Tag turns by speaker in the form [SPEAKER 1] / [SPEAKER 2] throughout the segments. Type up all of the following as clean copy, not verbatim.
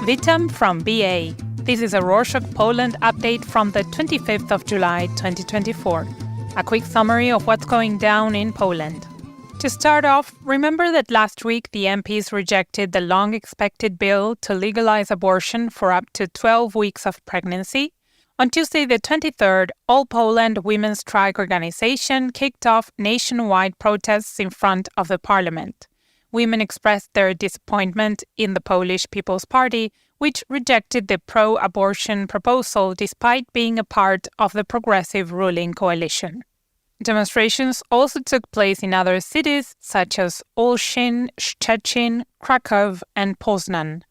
[SPEAKER 1] Witam from BA. This is a Rorschach Poland update from the 25th of July 2024. A quick summary of what's going down in Poland. To start off, remember that last week the MPs rejected the long-expected bill to legalize abortion for up to 12 weeks of pregnancy. On Tuesday the 23rd, All Poland Women's Strike Organization kicked off nationwide protests in front of the parliament. Women expressed their disappointment in the Polish People's Party, which rejected the pro-abortion proposal despite being a part of the progressive ruling coalition. Demonstrations also took place in other cities such as Olsztyn, Szczecin, Kraków, and Poznan.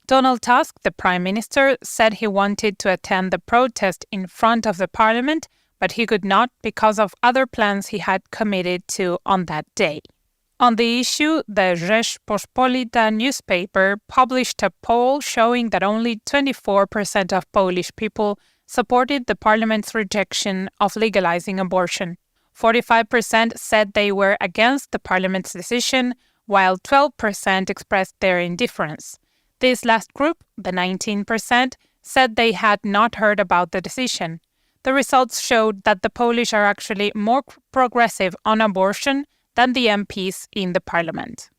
[SPEAKER 1] Donald Tusk, the Prime Minister, said he wanted to attend the protest in front of the parliament, but he could not because of other plans he had committed to on that day. On the issue, the Rzeczpospolita newspaper published a poll showing that only 24% of Polish people supported the parliament's rejection of legalizing abortion. 45% said they were against the parliament's decision, while 12% expressed their indifference. This last group, the 19%, said they had not heard about the decision. The results showed that the Polish are actually more progressive on abortion than the MPs in the parliament.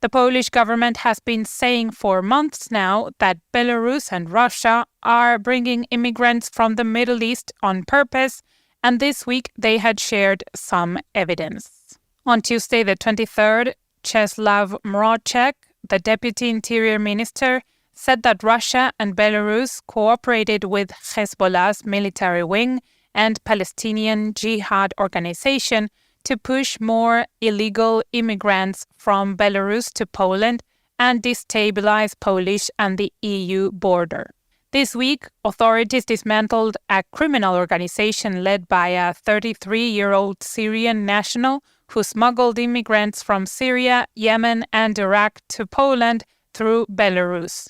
[SPEAKER 1] The Polish government has been saying for months now that Belarus and Russia are bringing immigrants from the Middle East on purpose, and this week they had shared some evidence. On Tuesday the 23rd, Czesław Mroczek, the Deputy Interior Minister, said that Russia and Belarus cooperated with Hezbollah's military wing and Palestinian Jihad organization to push more illegal immigrants from Belarus to Poland and destabilize Polish and the EU border. This week, authorities dismantled a criminal organization led by a 33-year-old Syrian national who smuggled immigrants from Syria, Yemen, and Iraq to Poland through Belarus.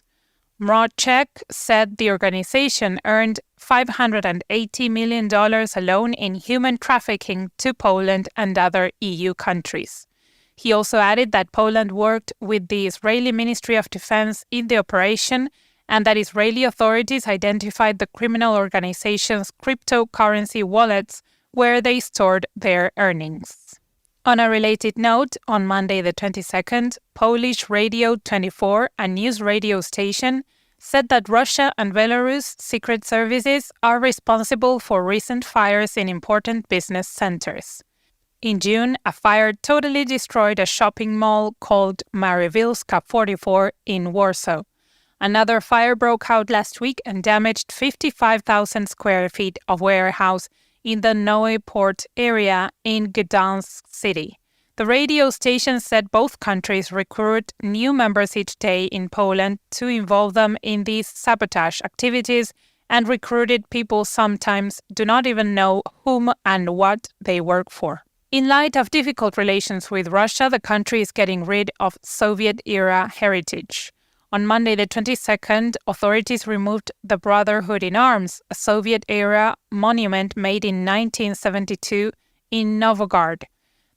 [SPEAKER 1] Mroczek said the organization earned $580 million alone in human trafficking to Poland and other EU countries. He also added that Poland worked with the Israeli Ministry of Defense in the operation and that Israeli authorities identified the criminal organization's cryptocurrency wallets where they stored their earnings. On a related note, on Monday the 22nd, Polish Radio 24, a news radio station, said that Russia and Belarus secret services are responsible for recent fires in important business centers. In June, a fire totally destroyed a shopping mall called Marywilska 44 in Warsaw. Another fire broke out last week and damaged 55,000 square feet of warehouse in the Nowy Port area in Gdansk city. The radio station said both countries recruit new members each day in Poland to involve them in these sabotage activities, and recruited people sometimes do not even know whom and what they work for. In light of difficult relations with Russia, the country is getting rid of Soviet-era heritage. On Monday the 22nd, authorities removed the Brotherhood in Arms, a Soviet-era monument made in 1972 in Novgorod.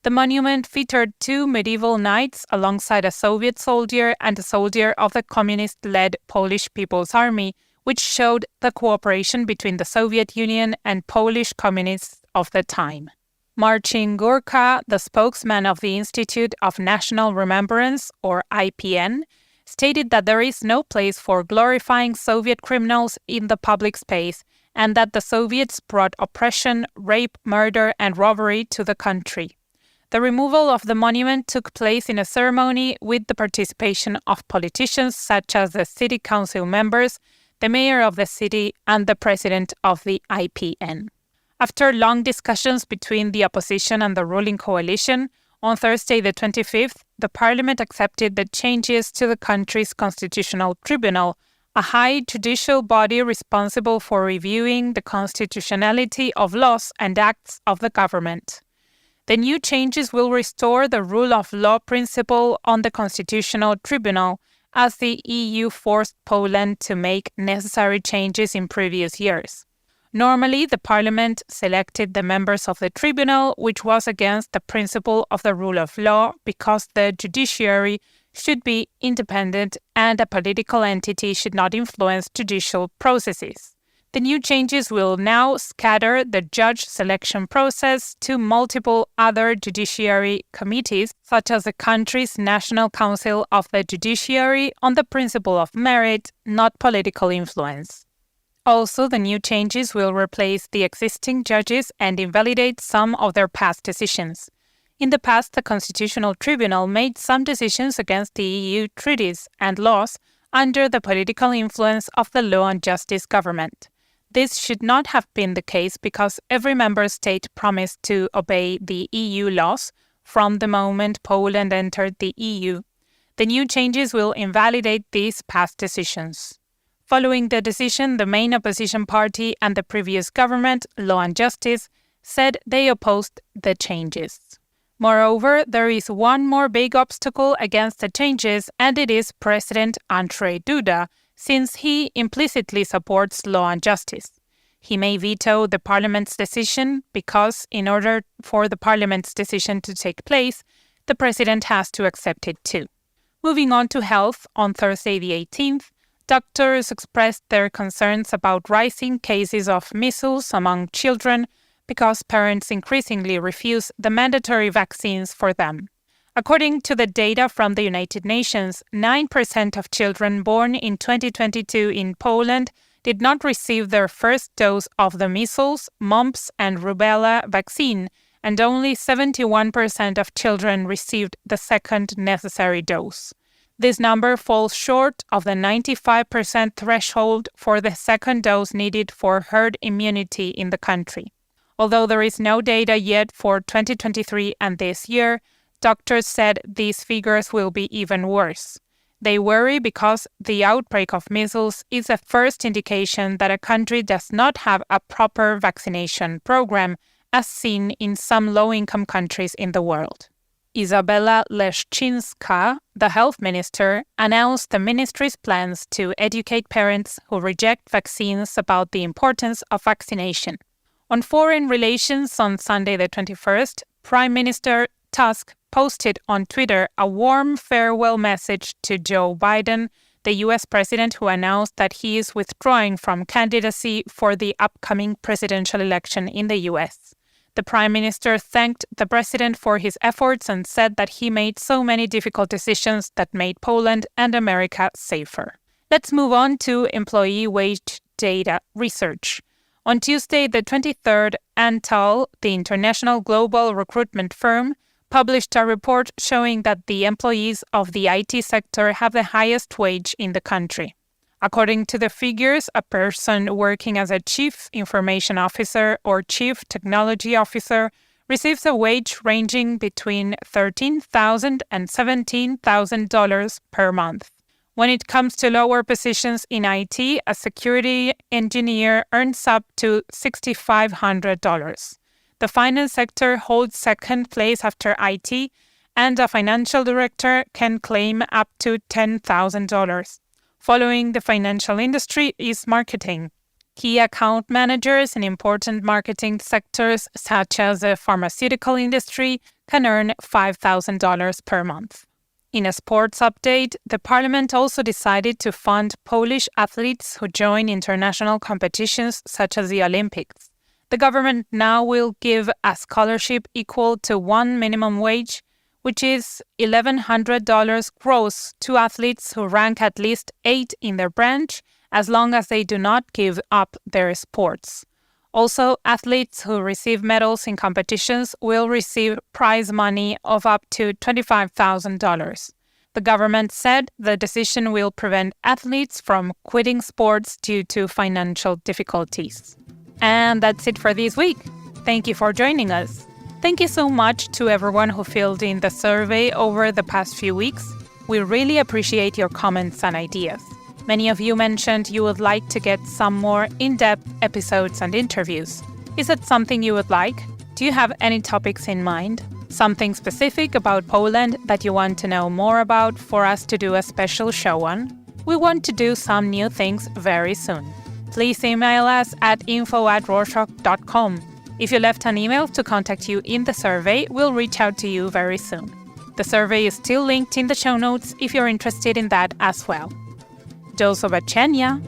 [SPEAKER 1] The monument featured two medieval knights alongside a Soviet soldier and a soldier of the communist-led Polish People's Army, which showed the cooperation between the Soviet Union and Polish communists of the time. Marcin Górka, the spokesman of the Institute of National Remembrance, or IPN, stated that there is no place for glorifying Soviet criminals in the public space and that the Soviets brought oppression, rape, murder, and robbery to the country. The removal of the monument took place in a ceremony with the participation of politicians such as the city council members, the mayor of the city, and the president of the IPN. After long discussions between the opposition and the ruling coalition, on Thursday the 25th, the parliament accepted the changes to the country's constitutional tribunal, a high judicial body responsible for reviewing the constitutionality of laws and acts of the government. The new changes will restore the rule of law principle on the constitutional tribunal, as the EU forced Poland to make necessary changes in previous years. Normally, the parliament selected the members of the tribunal, which was against the principle of the rule of law because the judiciary should be independent and a political entity should not influence judicial processes. The new changes will now scatter the judge selection process to multiple other judiciary committees, such as the country's National Council of the Judiciary, on the principle of merit, not political influence. Also, the new changes will replace the existing judges and invalidate some of their past decisions. In the past, the Constitutional Tribunal made some decisions against the EU treaties and laws under the political influence of the Law and Justice government. This should not have been the case because every member state promised to obey the EU laws from the moment Poland entered the EU. The new changes will invalidate these past decisions. Following the decision, the main opposition party and the previous government, Law and Justice, said they opposed the changes. Moreover, there is one more big obstacle against the changes, and it is President Andrzej Duda, since he implicitly supports Law and Justice. He may veto the Parliament's decision because, in order for the Parliament's decision to take place, the President has to accept it too. Moving on to health, on Thursday the 18th, doctors expressed their concerns about rising cases of measles among children because parents increasingly refuse the mandatory vaccines for them. According to the data from the United Nations, 9% of children born in 2022 in Poland did not receive their first dose of the measles, mumps, and rubella vaccine, and only 71% of children received the second necessary dose. This number falls short of the 95% threshold for the second dose needed for herd immunity in the country. Although there is no data yet for 2023 and this year, doctors said these figures will be even worse. They worry because the outbreak of measles is a first indication that a country does not have a proper vaccination program, as seen in some low-income countries in the world. Izabela Leszczyńska, the health minister, announced the ministry's plans to educate parents who reject vaccines about the importance of vaccination. On foreign relations on Sunday the 21st, Prime Minister Tusk posted on Twitter a warm farewell message to Joe Biden, the U.S. president who announced that he is withdrawing from candidacy for the upcoming presidential election in the U.S. The Prime Minister thanked the president for his efforts and said that he made so many difficult decisions that made Poland and America safer. Let's move on to employee wage data research. On Tuesday, the 23rd, Antal, the international global recruitment firm, published a report showing that the employees of the IT sector have the highest wage in the country. According to the figures, a person working as a chief information officer or chief technology officer receives a wage ranging between $13,000 and $17,000 per month. When it comes to lower positions in IT, a security engineer earns up to $6,500. The finance sector holds second place after IT, and a financial director can claim up to $10,000. Following the financial industry is marketing. Key account managers in important marketing sectors, such as the pharmaceutical industry, can earn $5,000 per month. In a sports update, the parliament also decided to fund Polish athletes who join international competitions such as the Olympics. The government now will give a scholarship equal to one minimum wage, which is $1,100 gross to athletes who rank at least 8 in their branch, as long as they do not give up their sports. Also, athletes who receive medals in competitions will receive prize money of up to $25,000. The government said the decision will prevent athletes from quitting sports due to financial difficulties. And that's it for this week. Thank you for joining us. Thank you so much to everyone who filled in the survey over the past few weeks. We really appreciate your comments and ideas. Many of you mentioned you would like to get some more in-depth episodes and interviews. Is that something you would like? Do you have any topics in mind? Something specific about Poland that you want to know more about for us to do a special show on? We want to do some new things very soon. Please email us at info@rorschach.com. If you left an email to contact you in the survey, we'll reach out to you very soon. The survey is still linked in the show notes if you're interested in that as well. Do zobaczenia!